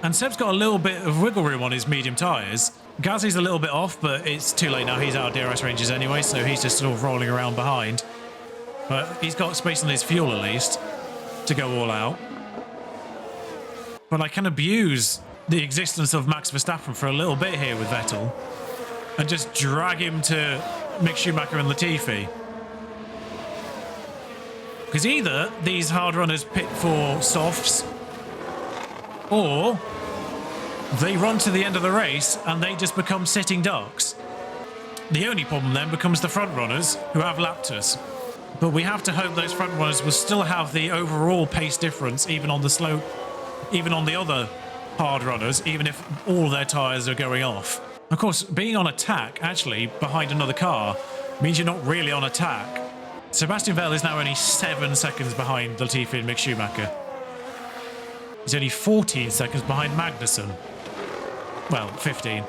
And Seb's got a little bit of wiggle room on his medium tyres. Gasly's a little bit off, but it's too late now. He's out of DRS ranges anyway, so he's just sort of rolling around behind. But he's got space on his fuel, at least, to go all out. But I can abuse the existence of Max Verstappen for a little bit here with Vettel and just drag him to Mick Schumacher and Latifi. Because either these hard runners pit for softs, or they run to the end of the race and they just become sitting ducks. The only problem then becomes the front runners who have lapped us. But we have to hope those front runners will still have the overall pace difference even on the slow, even on the other hard runners, even if all their tyres are going off. Of course, being on attack, actually, behind another car, means you're not really on attack. Sebastian Vettel is now only 7 seconds behind Latifi and Mick Schumacher. He's only 14 seconds behind Magnussen. Well, 15.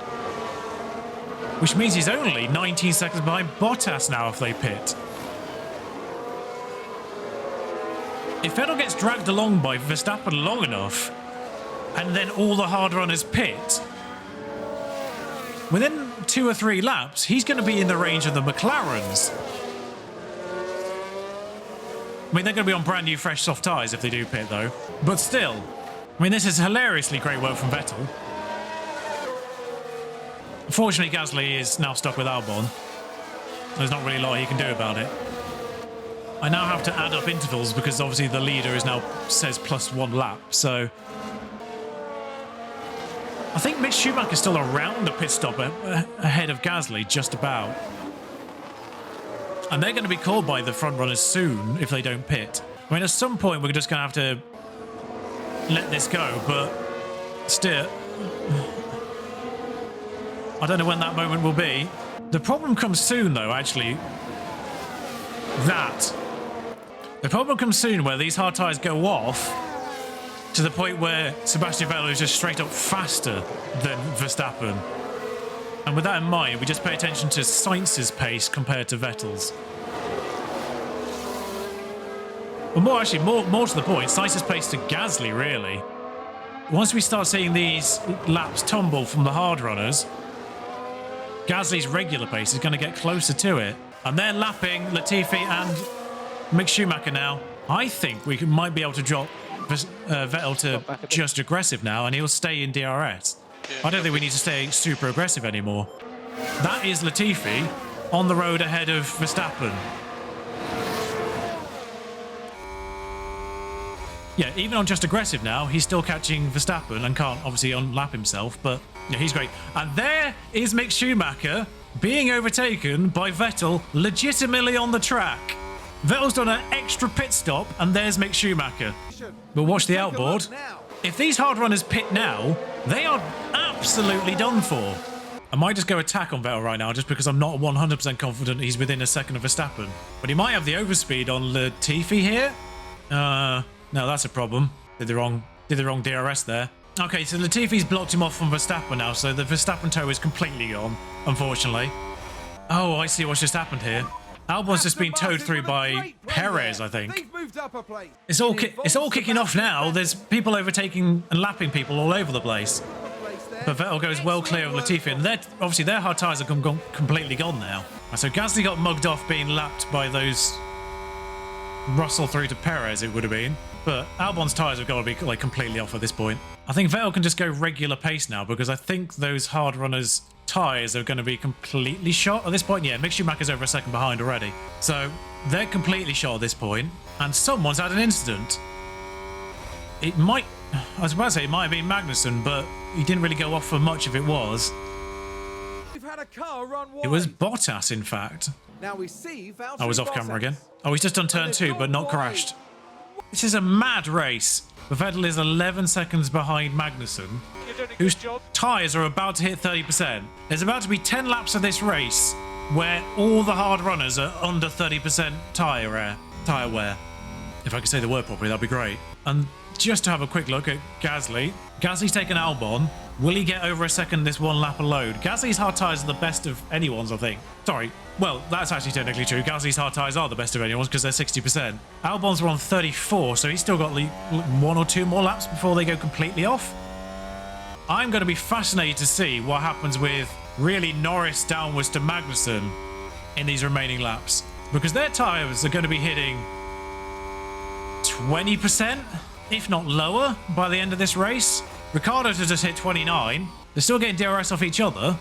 Which means he's only 19 seconds behind Bottas now if they pit. If Vettel gets dragged along by Verstappen long enough, and then all the hard runners pit, within 2 or 3 laps, he's going to be in the range of the McLarens. I mean, they're going to be on brand new, fresh, soft tyres if they do pit, though. But still, I mean, this is hilariously great work from Vettel. Unfortunately, Gasly is now stuck with Albon. There's not really a lot he can do about it. I now have to add up intervals because obviously the leader is now says +1 lap, so... I think Mick Schumacher's still around the pit stop ahead of Gasly, just about. And they're going to be called by the front runners soon if they don't pit. I mean, at some point we're just going to have to let this go, but still... I don't know when that moment will be. The problem comes soon, though, actually. The problem comes soon where these hard tyres go off to the point where Sebastian Vettel is just straight up faster than Verstappen. And with that in mind, we just pay attention to Sainz's pace compared to Vettel's. Well, more to the point, Sainz's pace to Gasly, really. Once we start seeing these laps tumble from the hard runners, Gasly's regular pace is going to get closer to it. And they're lapping Latifi and Mick Schumacher now. I think we might be able to drop Vettel to just aggressive now, and he'll stay in DRS. I don't think we need to stay super aggressive anymore. That is Latifi on the road ahead of Verstappen. Yeah, even on just aggressive now, he's still catching Verstappen and can't obviously unlap himself, but yeah, he's great. And there is Mick Schumacher being overtaken by Vettel legitimately on the track. Vettel's done an extra pit stop, and there's Mick Schumacher. But watch the outboard. If these hard runners pit now, they are absolutely done for. I might just go attack on Vettel right now just because I'm not 100% confident he's within a second of Verstappen. But he might have the overspeed on Latifi here. No, that's a problem. Did the wrong DRS there. Okay, so Latifi's blocked him off from Verstappen now, so the Verstappen toe is completely gone, unfortunately. Oh, I see what's just happened here. Albon's just been towed through by Perez, I think. It's all kicking off now. There's people overtaking and lapping people all over the place. But Vettel goes well clear of Latifi, and obviously their hard tyres are completely gone now. So Gasly got mugged off being lapped by those Russell through to Perez, it would have been. But Albon's tyres have got to be like completely off at this point. I think Vettel can just go regular pace now because I think those hard runners' tyres are going to be completely shot at this point. Yeah, Mick Schumacher's over a second behind already. So they're completely shot at this point, and someone's had an incident. It might, I was about to say it might have been Magnussen, but he didn't really go off for much if it was. We've had a car run wide. It was Bottas, in fact. Now we see Valtteri I was off Bottas. camera again. Oh, he's just done turn 2, but not crashed. This is a mad race. Vettel is 11 seconds behind Magnussen, whose tyres are about to hit 30%. There's about to be 10 laps of this race where all the hard runners are under 30% tyre wear. If I could say the word properly, that'd be great. And just to have a quick look at Gasly. Gasly's taken Albon. Will he get over a second this one lap alone? Gasly's hard tyres are the best of anyone's, I think. Sorry. Well, that's actually technically true. Gasly's hard tyres are the best of anyone's because they're 60%. Albon's are on 34, so he's still got like 1 or 2 more laps before they go completely off. I'm going to be fascinated to see what happens with really Norris downwards to Magnussen in these remaining laps, because their tyres are going to be hitting 20%, if not lower, by the end of this race. Ricciardo's has just hit 29. They're still getting DRS off each other,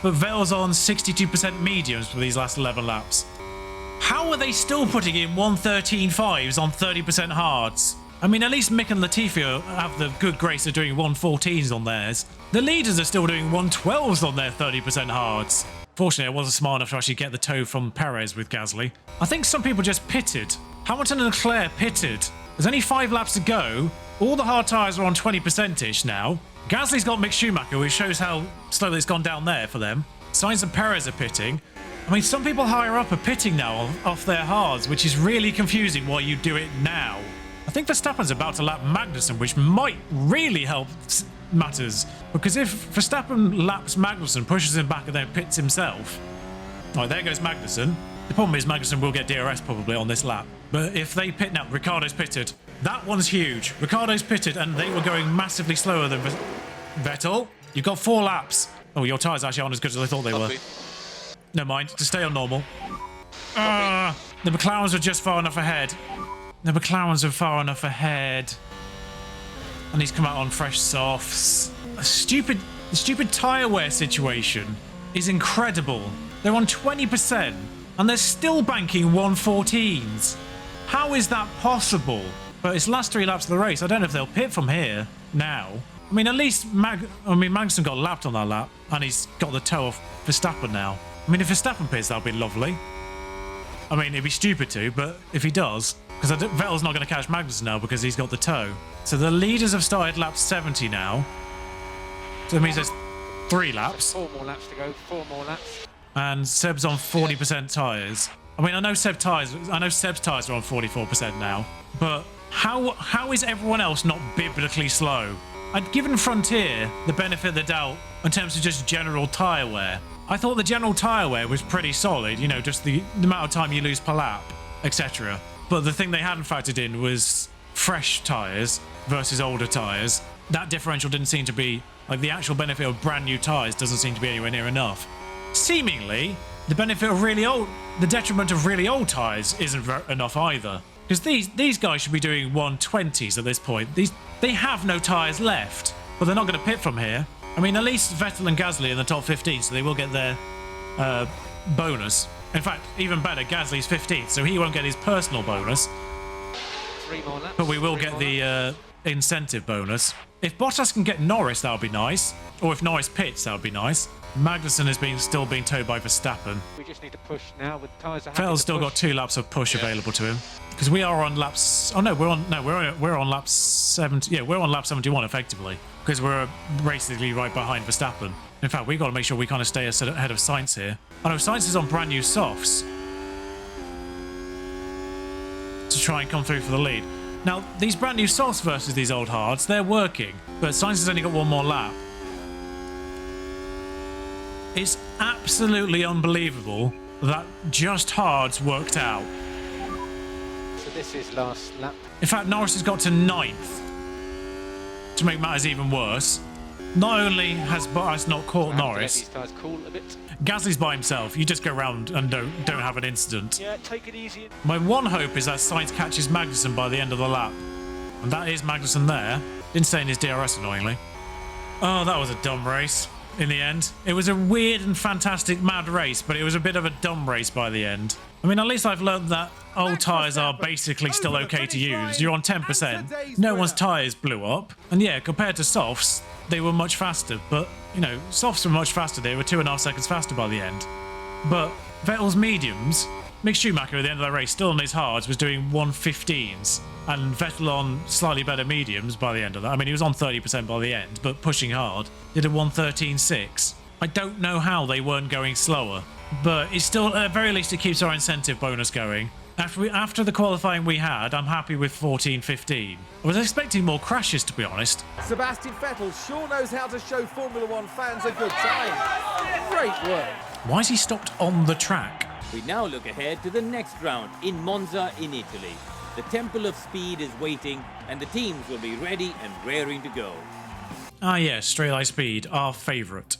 but Vettel's on 62% mediums for these last 11 laps. How are they still putting in 113.5s on 30% hards? I mean, at least Mick and Latifi have the good grace of doing 114s on theirs. The leaders are still doing 112s on their 30% hards. Fortunately, I wasn't smart enough to actually get the tow from Perez with Gasly. I think some people just pitted. Hamilton and Leclerc pitted. There's only 5 laps to go. All the hard tyres are on 20%-ish now. Gasly's got Mick Schumacher, which shows how slowly it's gone down there for them. Sainz and Perez are pitting. I mean, some people higher up are pitting now off their hards, which is really confusing why you do it now. I think Verstappen's about to lap Magnussen, which might really help matters. Because if Verstappen laps Magnussen, pushes him back and then pits himself... All right, there goes Magnussen. The problem is Magnussen will get DRS probably on this lap. But if they pit now, Ricciardo's pitted. That one's huge. Ricciardo's pitted and they were going massively slower than Vettel. You've got 4 laps. Oh, your tyres actually aren't as good as I thought they were. Never mind, just stay on normal. The McLarens are just far enough ahead. The McLarens are far enough ahead. And he's come out on fresh softs. The stupid tyre wear situation is incredible. They're on 20% and they're still banking 114s. How is that possible? But it's last 3 laps of the race. I don't know if they'll pit from here now. I mean, at least Magnussen got lapped on that lap and he's got the toe off Verstappen now. I mean, if Verstappen pits, that'll be lovely. I mean, it'd be stupid to, but if he does, because Vettel's not going to catch Magnussen now because he's got the toe. So the leaders have started lap 70 now. So that means there's 3 laps. 4 more laps to go. 4 more laps. And Seb's on 40% tyres. I mean, I know Seb's tyres are on 44% now, but how is everyone else not biblically slow? I'd given Frontier the benefit of the doubt in terms of just general tyre wear. I thought the general tyre wear was pretty solid, you know, just the amount of time you lose per lap, etc. But the thing they hadn't factored in was fresh tyres versus older tyres. That differential didn't seem to be, like, the actual benefit of brand new tyres doesn't seem to be anywhere near enough. Seemingly, the detriment of really old tyres isn't enough either. Because these guys should be doing 120s at this point. They have no tyres left, but they're not going to pit from here. I mean, at least Vettel and Gasly in the top 15, so they will get their bonus. In fact, even better, Gasly's 15th, so he won't get his personal bonus. 3 more laps. But we will Three get more the laps. incentive bonus. If Bottas can get Norris, that would be nice. Or if Norris pits, that would be nice. Magnussen is still being towed by Verstappen. We just need to push now with tyres. Are happy Vettel's to still got push. 2 laps of push available to him. Because we are on laps... Oh no, we're on lap 70. Yeah, we're on lap 71 effectively. Because we're basically right behind Verstappen. In fact, we've got to make sure we kind of stay ahead of Sainz here. Oh no, Sainz is on brand new softs to try and come through for the lead. Now, these brand new softs versus these old hards, they're working. But Sainz has only got 1 more lap. It's absolutely unbelievable that just hards worked out. So this is last lap. In fact, Norris has got to 9th. To make matters even worse, not only has Bottas not caught Have to let Norris, these tyres cool a bit. Gasly's by himself. You just go around and don't have an incident. Yeah, take it easy. My one hope is that Sainz catches Magnussen by the end of the lap. And that is Magnussen there. Didn't stay in his DRS, annoyingly. Oh, that was a dumb race in the end. It was a weird and fantastic mad race, but it was a bit of a dumb race by the end. I mean, at least I've learned that old tyres are basically still okay to use. You're on 10%. No one's tyres blew up. And yeah, compared to softs, they were much faster. But, you know, softs were much faster. They were 2.5 seconds faster by the end. But Vettel's mediums, Mick Schumacher at the end of the race, still on his hards, was doing 115s. And Vettel on slightly better mediums by the end of that. I mean, he was on 30% by the end, but pushing hard, did a 113.6. I don't know how they weren't going slower. But it's still, at the very least, it keeps our incentive bonus going. After the qualifying we had, I'm happy with 14-15. I was expecting more crashes, to be honest. Sebastian Vettel sure knows how to show Formula One fans a good time. Great work. Why is he stopped on the track? We now look ahead to the next round in Monza in Italy. The Temple of Speed is waiting and the teams will be ready and raring to go. Ah yes, Straight Line Speed, our favourite.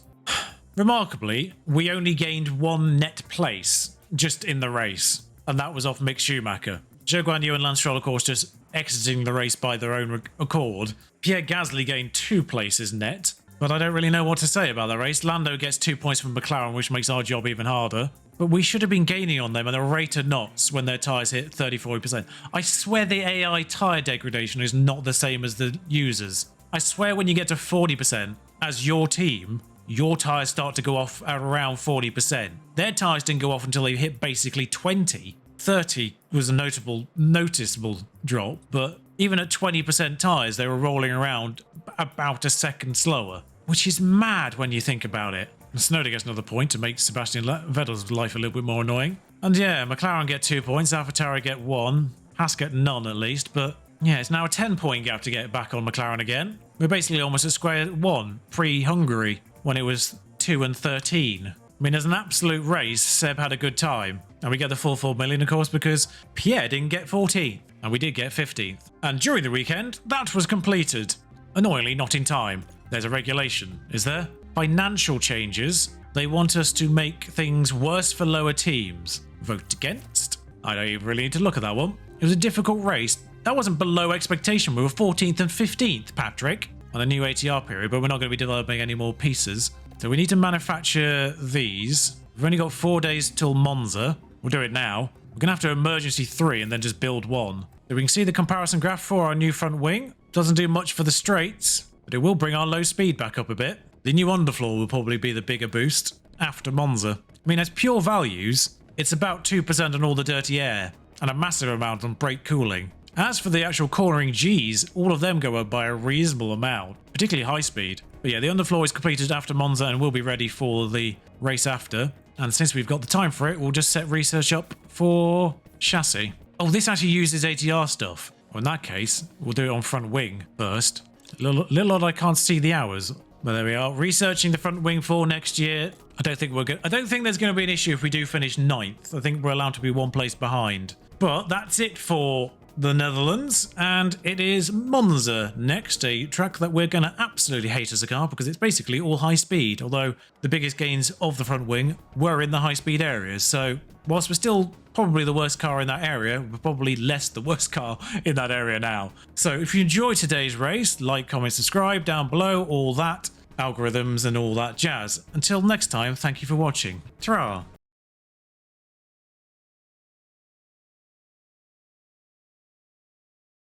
Remarkably, we only gained 1 net place just in the race, and that was off Mick Schumacher. Zhou Guanyu and Lance Stroll, of course, just exiting the race by their own accord. Pierre Gasly gained 2 places net, but I don't really know what to say about the race. Lando gets 2 points from McLaren, which makes our job even harder. But we should have been gaining on them at a rate of knots when their tyres hit 30-40%. I swear the AI tyre degradation is not the same as the users. I swear when you get to 40% as your team, your tyres start to go off at around 40%. Their tyres didn't go off until they hit basically 20. 30 was a noticeable drop, but even at 20% tyres, they were rolling around about a second slower, which is mad when you think about it. And Snowden gets another point to make Sebastian Vettel's life a little bit more annoying. And yeah, McLaren get 2 points, AlphaTauri get 1, Haas get none at least, but yeah, it's now a 10-point gap to get back on McLaren again. We're basically almost at square 1, pre-Hungary, when it was 2 and 13. I mean, as an absolute race, Seb had a good time. And we get the full 4 million, of course, because Pierre didn't get 14th, and we did get 15th. And during the weekend, that was completed. Annoyingly, not in time. There's a regulation, is there? Financial changes. They want us to make things worse for lower teams. Vote against? I don't even really need to look at that one. It was a difficult race. That wasn't below expectation. We were 14th and 15th, Patrick, on a new ATR period, but we're not going to be developing any more pieces. So we need to manufacture these. We've only got 4 days till Monza. We'll do it now. We're going to have to emergency 3 and then just build 1. So we can see the comparison graph for our new front wing. Doesn't do much for the straights, but it will bring our low speed back up a bit. The new underfloor will probably be the bigger boost after Monza. I mean, as pure values, it's about 2% on all the dirty air and a massive amount on brake cooling. As for the actual cornering Gs, all of them go up by a reasonable amount, particularly high speed. But yeah, the underfloor is completed after Monza and will be ready for the race after. And since we've got the time for it, we'll just set research up for chassis. Oh, this actually uses ATR stuff. Well, in that case, we'll do it on front wing first. Little odd I can't see the hours. But there we are, researching the front wing for next year. I don't think there's going to be an issue if we do finish 9th. I think we're allowed to be 1 place behind. But that's it for the Netherlands, and it is Monza next, a track that we're going to absolutely hate as a car because it's basically all high speed, although the biggest gains of the front wing were in the high speed areas. So whilst we're still probably the worst car in that area, we're probably less the worst car in that area now. So if you enjoyed today's race, like, comment, subscribe down below, all that, algorithms and all that jazz. Until next time, thank you for watching. Ta-ra!